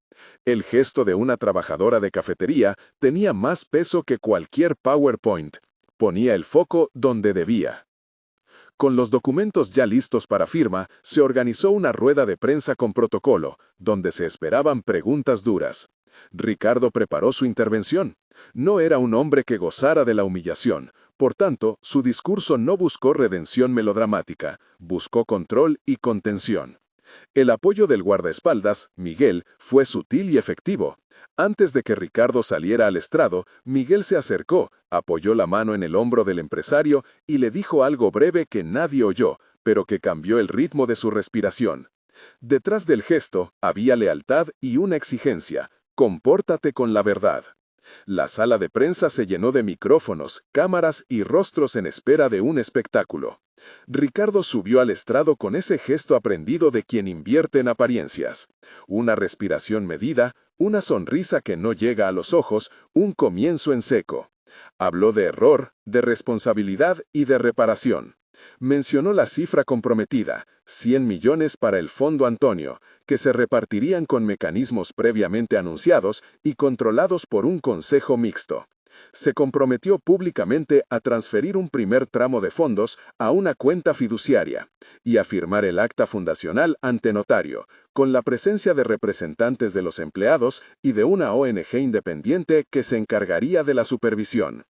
El gesto de una trabajadora de cafetería tenía más peso que cualquier PowerPoint. Ponía el foco donde debía. Con los documentos ya listos para firma, se organizó una rueda de prensa con protocolo, donde se esperaban preguntas duras. Ricardo preparó su intervención. No era un hombre que gozara de la humillación. Por tanto, su discurso no buscó redención melodramática, buscó control y contención. El apoyo del guardaespaldas, Miguel, fue sutil y efectivo. Antes de que Ricardo saliera al estrado, Miguel se acercó, apoyó la mano en el hombro del empresario y le dijo algo breve que nadie oyó, pero que cambió el ritmo de su respiración. Detrás del gesto había lealtad y una exigencia: compórtate con la verdad. La sala de prensa se llenó de micrófonos, cámaras y rostros en espera de un espectáculo. Ricardo subió al estrado con ese gesto aprendido de quien invierte en apariencias. Una respiración medida, una sonrisa que no llega a los ojos, un comienzo en seco. Habló de error, de responsabilidad y de reparación. Mencionó la cifra comprometida, 100 millones para el Fondo Antonio, que se repartirían con mecanismos previamente anunciados y controlados por un consejo mixto. Se comprometió públicamente a transferir un primer tramo de fondos a una cuenta fiduciaria y a firmar el acta fundacional ante notario, con la presencia de representantes de los empleados y de una ONG independiente que se encargaría de la supervisión.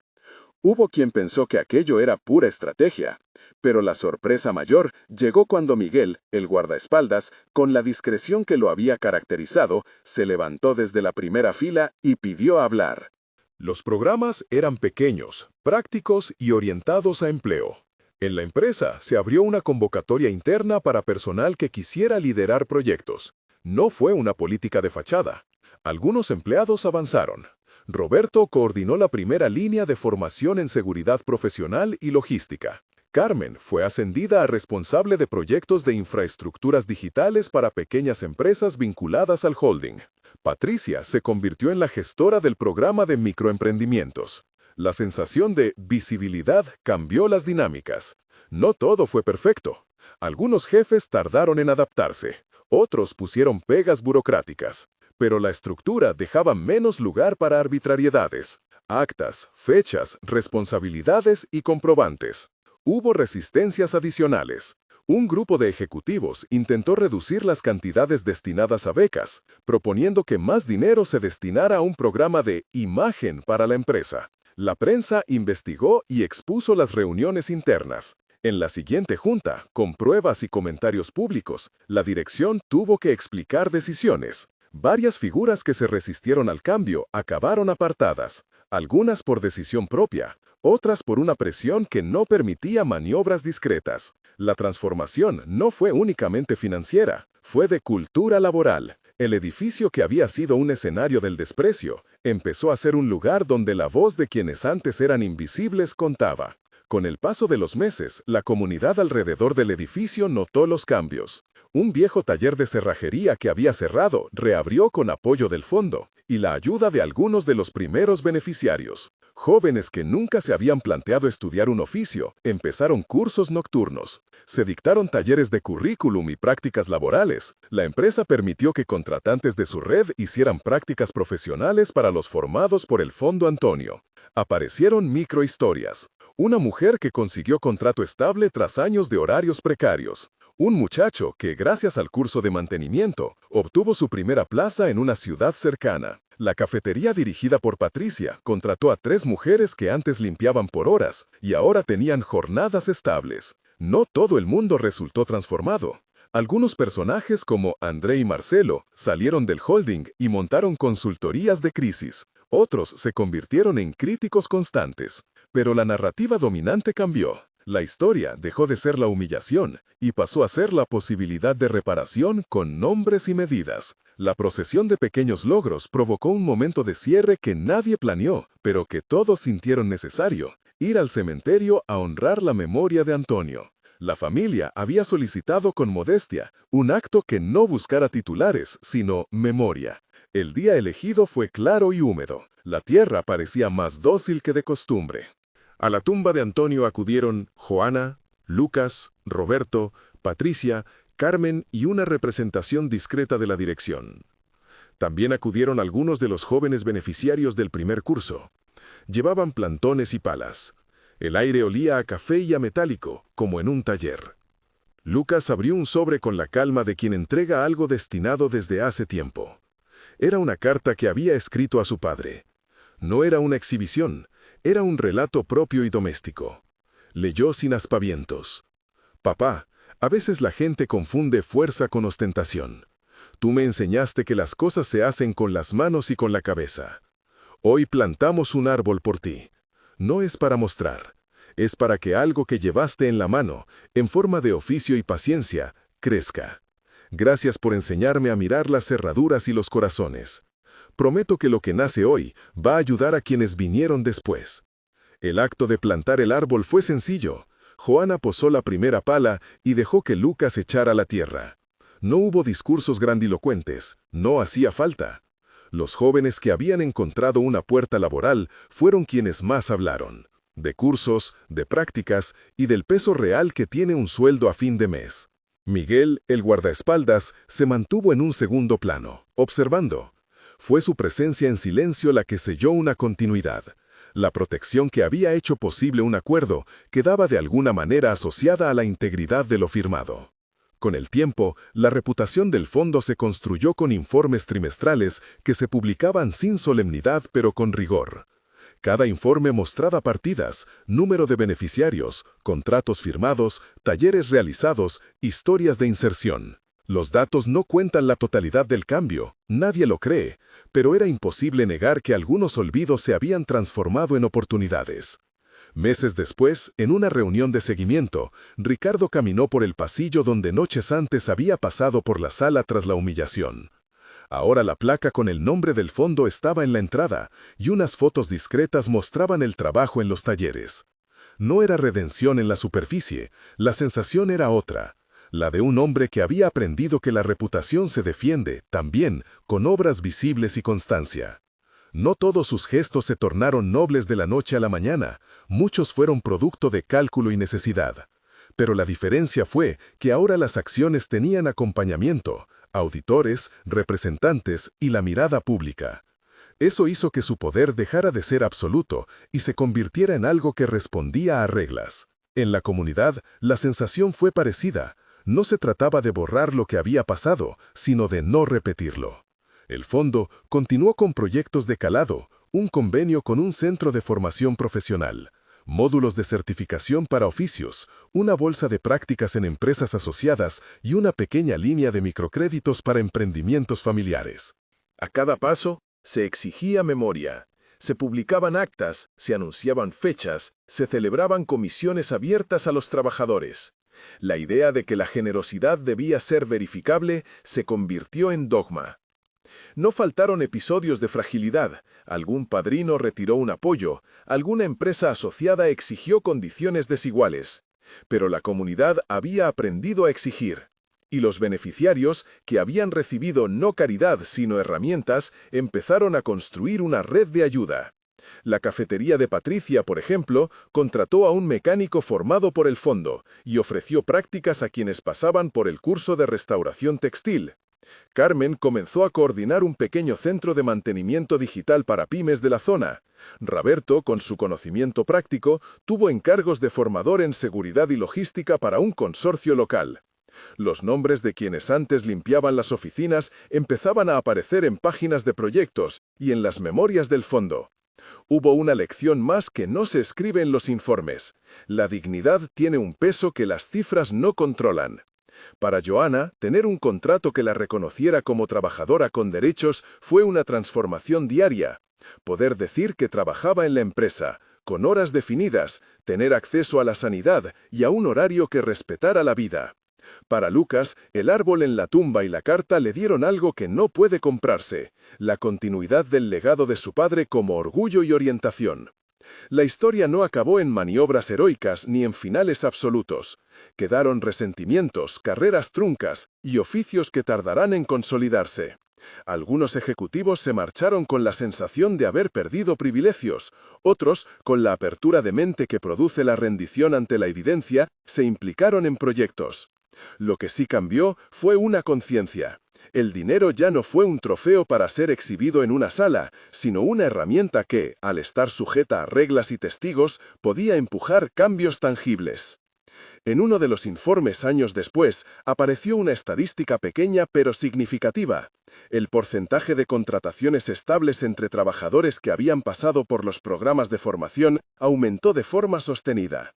Hubo quien pensó que aquello era pura estrategia, pero la sorpresa mayor llegó cuando Miguel, el guardaespaldas, con la discreción que lo había caracterizado, se levantó desde la primera fila y pidió hablar. Los programas eran pequeños, prácticos y orientados a empleo. En la empresa se abrió una convocatoria interna para personal que quisiera liderar proyectos. No fue una política de fachada. Algunos empleados avanzaron. Roberto coordinó la primera línea de formación en seguridad profesional y logística. Carmen fue ascendida a responsable de proyectos de infraestructuras digitales para pequeñas empresas vinculadas al holding. Patricia se convirtió en la gestora del programa de microemprendimientos. La sensación de visibilidad cambió las dinámicas. No todo fue perfecto. Algunos jefes tardaron en adaptarse. Otros pusieron pegas burocráticas. pero la estructura dejaba menos lugar para arbitrariedades. Actas, fechas, responsabilidades y comprobantes. Hubo resistencias adicionales. Un grupo de ejecutivos intentó reducir las cantidades destinadas a becas, proponiendo que más dinero se destinara a un programa de imagen para la empresa. La prensa investigó y expuso las reuniones internas. En la siguiente junta, con pruebas y comentarios públicos, la dirección tuvo que explicar decisiones. Varias figuras que se resistieron al cambio acabaron apartadas, algunas por decisión propia, otras por una presión que no permitía maniobras discretas. La transformación no fue únicamente financiera, fue de cultura laboral. El edificio que había sido un escenario del desprecio, empezó a ser un lugar donde la voz de quienes antes eran invisibles contaba. Con el paso de los meses, la comunidad alrededor del edificio notó los cambios. Un viejo taller de cerrajería que había cerrado reabrió con apoyo del fondo y la ayuda de algunos de los primeros beneficiarios. Jóvenes que nunca se habían planteado estudiar un oficio empezaron cursos nocturnos. Se dictaron talleres de currículum y prácticas laborales. La empresa permitió que contratantes de su red hicieran prácticas profesionales para los formados por el Fondo Antonio. Aparecieron microhistorias. Una mujer que consiguió contrato estable tras años de horarios precarios. Un muchacho que, gracias al curso de mantenimiento, obtuvo su primera plaza en una ciudad cercana. La cafetería dirigida por Patricia contrató a 3 mujeres que antes limpiaban por horas y ahora tenían jornadas estables. No todo el mundo resultó transformado. Algunos personajes como André y Marcelo salieron del holding y montaron consultorías de crisis. Otros se convirtieron en críticos constantes. Pero la narrativa dominante cambió. La historia dejó de ser la humillación y pasó a ser la posibilidad de reparación con nombres y medidas. La procesión de pequeños logros provocó un momento de cierre que nadie planeó, pero que todos sintieron necesario: ir al cementerio a honrar la memoria de Antonio. La familia había solicitado con modestia un acto que no buscara titulares, sino memoria. El día elegido fue claro y húmedo. La tierra parecía más dócil que de costumbre. A la tumba de Antonio acudieron Joana, Lucas, Roberto, Patricia, Carmen y una representación discreta de la dirección. También acudieron algunos de los jóvenes beneficiarios del primer curso. Llevaban plantones y palas. El aire olía a café y a metálico, como en un taller. Lucas abrió un sobre con la calma de quien entrega algo destinado desde hace tiempo. Era una carta que había escrito a su padre. No era una exhibición, era un relato propio y doméstico. Leyó sin aspavientos. Papá, a veces la gente confunde fuerza con ostentación. Tú me enseñaste que las cosas se hacen con las manos y con la cabeza. Hoy plantamos un árbol por ti. No es para mostrar, es para que algo que llevaste en la mano, en forma de oficio y paciencia, crezca. Gracias por enseñarme a mirar las cerraduras y los corazones. Prometo que lo que nace hoy va a ayudar a quienes vinieron después. El acto de plantar el árbol fue sencillo. Joana posó la primera pala y dejó que Lucas echara la tierra. No hubo discursos grandilocuentes, no hacía falta. Los jóvenes que habían encontrado una puerta laboral fueron quienes más hablaron. De cursos, de prácticas y del peso real que tiene un sueldo a fin de mes. Miguel, el guardaespaldas, se mantuvo en un segundo plano, observando. Fue su presencia en silencio la que selló una continuidad. La protección que había hecho posible un acuerdo quedaba de alguna manera asociada a la integridad de lo firmado. Con el tiempo, la reputación del fondo se construyó con informes trimestrales que se publicaban sin solemnidad pero con rigor. Cada informe mostraba partidas, número de beneficiarios, contratos firmados, talleres realizados, historias de inserción. Los datos no cuentan la totalidad del cambio, nadie lo cree, pero era imposible negar que algunos olvidos se habían transformado en oportunidades. Meses después, en una reunión de seguimiento, Ricardo caminó por el pasillo donde noches antes había pasado por la sala tras la humillación. Ahora la placa con el nombre del fondo estaba en la entrada y unas fotos discretas mostraban el trabajo en los talleres. No era redención en la superficie, la sensación era otra, la de un hombre que había aprendido que la reputación se defiende, también, con obras visibles y constancia. No todos sus gestos se tornaron nobles de la noche a la mañana, muchos fueron producto de cálculo y necesidad. Pero la diferencia fue que ahora las acciones tenían acompañamiento, auditores, representantes y la mirada pública. Eso hizo que su poder dejara de ser absoluto y se convirtiera en algo que respondía a reglas. En la comunidad, la sensación fue parecida. No se trataba de borrar lo que había pasado, sino de no repetirlo. El fondo continuó con proyectos de calado, un convenio con un centro de formación profesional, módulos de certificación para oficios, una bolsa de prácticas en empresas asociadas y una pequeña línea de microcréditos para emprendimientos familiares. A cada paso, se exigía memoria. Se publicaban actas, se anunciaban fechas, se celebraban comisiones abiertas a los trabajadores. La idea de que la generosidad debía ser verificable se convirtió en dogma. No faltaron episodios de fragilidad. Algún padrino retiró un apoyo, alguna empresa asociada exigió condiciones desiguales. Pero la comunidad había aprendido a exigir. Y los beneficiarios, que habían recibido no caridad sino herramientas, empezaron a construir una red de ayuda. La cafetería de Patricia, por ejemplo, contrató a un mecánico formado por el fondo y ofreció prácticas a quienes pasaban por el curso de restauración textil. Carmen comenzó a coordinar un pequeño centro de mantenimiento digital para pymes de la zona. Roberto, con su conocimiento práctico, tuvo encargos de formador en seguridad y logística para un consorcio local. Los nombres de quienes antes limpiaban las oficinas empezaban a aparecer en páginas de proyectos y en las memorias del fondo. Hubo una lección más que no se escribe en los informes. La dignidad tiene un peso que las cifras no controlan. Para Joana, tener un contrato que la reconociera como trabajadora con derechos fue una transformación diaria. Poder decir que trabajaba en la empresa, con horas definidas, tener acceso a la sanidad y a un horario que respetara la vida. Para Lucas, el árbol en la tumba y la carta le dieron algo que no puede comprarse, la continuidad del legado de su padre como orgullo y orientación. La historia no acabó en maniobras heroicas ni en finales absolutos. Quedaron resentimientos, carreras truncas y oficios que tardarán en consolidarse. Algunos ejecutivos se marcharon con la sensación de haber perdido privilegios, otros, con la apertura de mente que produce la rendición ante la evidencia, se implicaron en proyectos. Lo que sí cambió fue una conciencia. El dinero ya no fue un trofeo para ser exhibido en una sala, sino una herramienta que, al estar sujeta a reglas y testigos, podía empujar cambios tangibles. En uno de los informes años después, apareció una estadística pequeña pero significativa. El porcentaje de contrataciones estables entre trabajadores que habían pasado por los programas de formación aumentó de forma sostenida.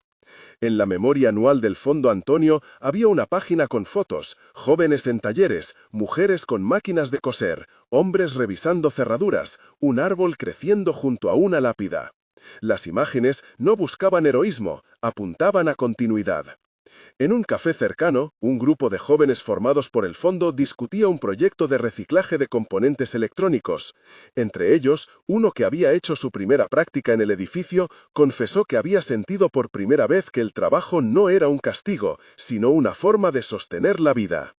En la memoria anual del Fondo Antonio había una página con fotos, jóvenes en talleres, mujeres con máquinas de coser, hombres revisando cerraduras, un árbol creciendo junto a una lápida. Las imágenes no buscaban heroísmo, apuntaban a continuidad. En un café cercano, un grupo de jóvenes formados por el fondo discutía un proyecto de reciclaje de componentes electrónicos. Entre ellos, uno que había hecho su primera práctica en el edificio, confesó que había sentido por primera vez que el trabajo no era un castigo, sino una forma de sostener la vida.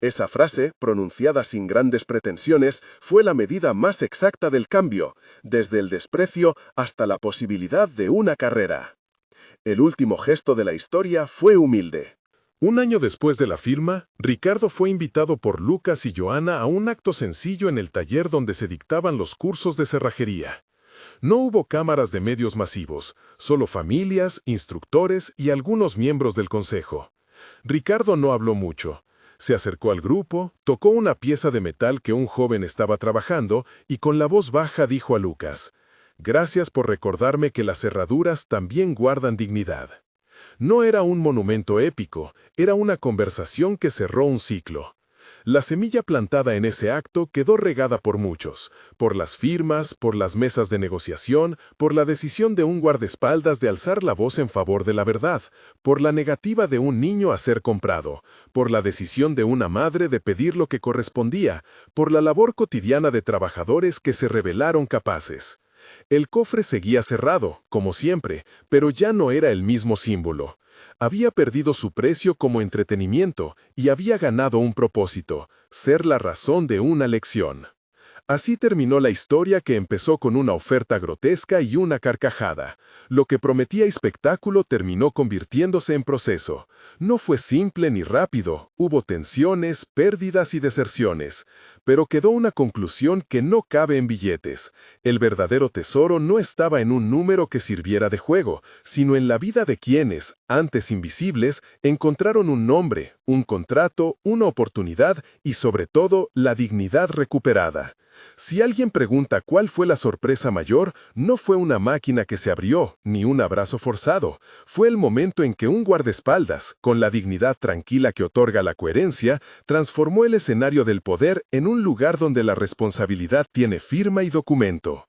Esa frase, pronunciada sin grandes pretensiones, fue la medida más exacta del cambio, desde el desprecio hasta la posibilidad de una carrera. El último gesto de la historia fue humilde. Un año después de la firma, Ricardo fue invitado por Lucas y Joana a un acto sencillo en el taller donde se dictaban los cursos de cerrajería. No hubo cámaras de medios masivos, solo familias, instructores y algunos miembros del consejo. Ricardo no habló mucho. Se acercó al grupo, tocó una pieza de metal que un joven estaba trabajando y con la voz baja dijo a Lucas: «Gracias por recordarme que las cerraduras también guardan dignidad». No era un monumento épico, era una conversación que cerró un ciclo. La semilla plantada en ese acto quedó regada por muchos, por las firmas, por las mesas de negociación, por la decisión de un guardaespaldas de alzar la voz en favor de la verdad, por la negativa de un niño a ser comprado, por la decisión de una madre de pedir lo que correspondía, por la labor cotidiana de trabajadores que se revelaron capaces. El cofre seguía cerrado, como siempre, pero ya no era el mismo símbolo. Había perdido su precio como entretenimiento y había ganado un propósito, ser la razón de una lección. Así terminó la historia que empezó con una oferta grotesca y una carcajada. Lo que prometía espectáculo terminó convirtiéndose en proceso. No fue simple ni rápido, hubo tensiones, pérdidas y deserciones. Pero quedó una conclusión que no cabe en billetes. El verdadero tesoro no estaba en un número que sirviera de juego, sino en la vida de quienes, antes invisibles, encontraron un nombre, un contrato, una oportunidad y sobre todo la dignidad recuperada. Si alguien pregunta cuál fue la sorpresa mayor, no fue una máquina que se abrió, ni un abrazo forzado. Fue el momento en que un guardaespaldas, con la dignidad tranquila que otorga la coherencia, transformó el escenario del poder en un lugar donde la responsabilidad tiene firma y documento.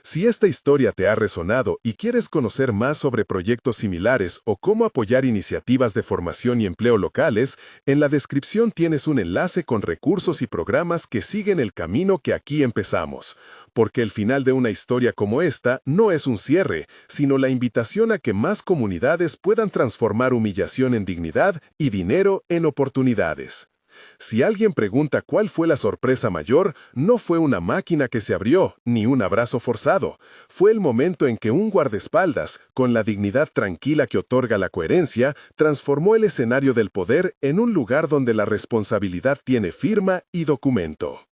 Si esta historia te ha resonado y quieres conocer más sobre proyectos similares o cómo apoyar iniciativas de formación y empleo locales, en la descripción tienes un enlace con recursos y programas que siguen el camino que aquí empezamos. Porque el final de una historia como esta no es un cierre, sino la invitación a que más comunidades puedan transformar humillación en dignidad y dinero en oportunidades. Si alguien pregunta cuál fue la sorpresa mayor, no fue una máquina que se abrió, ni un abrazo forzado. Fue el momento en que un guardaespaldas, con la dignidad tranquila que otorga la coherencia, transformó el escenario del poder en un lugar donde la responsabilidad tiene firma y documento.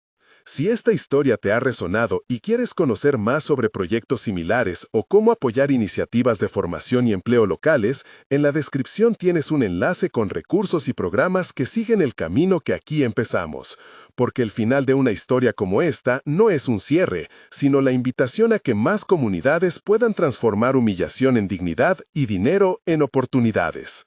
Si esta historia te ha resonado y quieres conocer más sobre proyectos similares o cómo apoyar iniciativas de formación y empleo locales, en la descripción tienes un enlace con recursos y programas que siguen el camino que aquí empezamos. Porque el final de una historia como esta no es un cierre, sino la invitación a que más comunidades puedan transformar humillación en dignidad y dinero en oportunidades.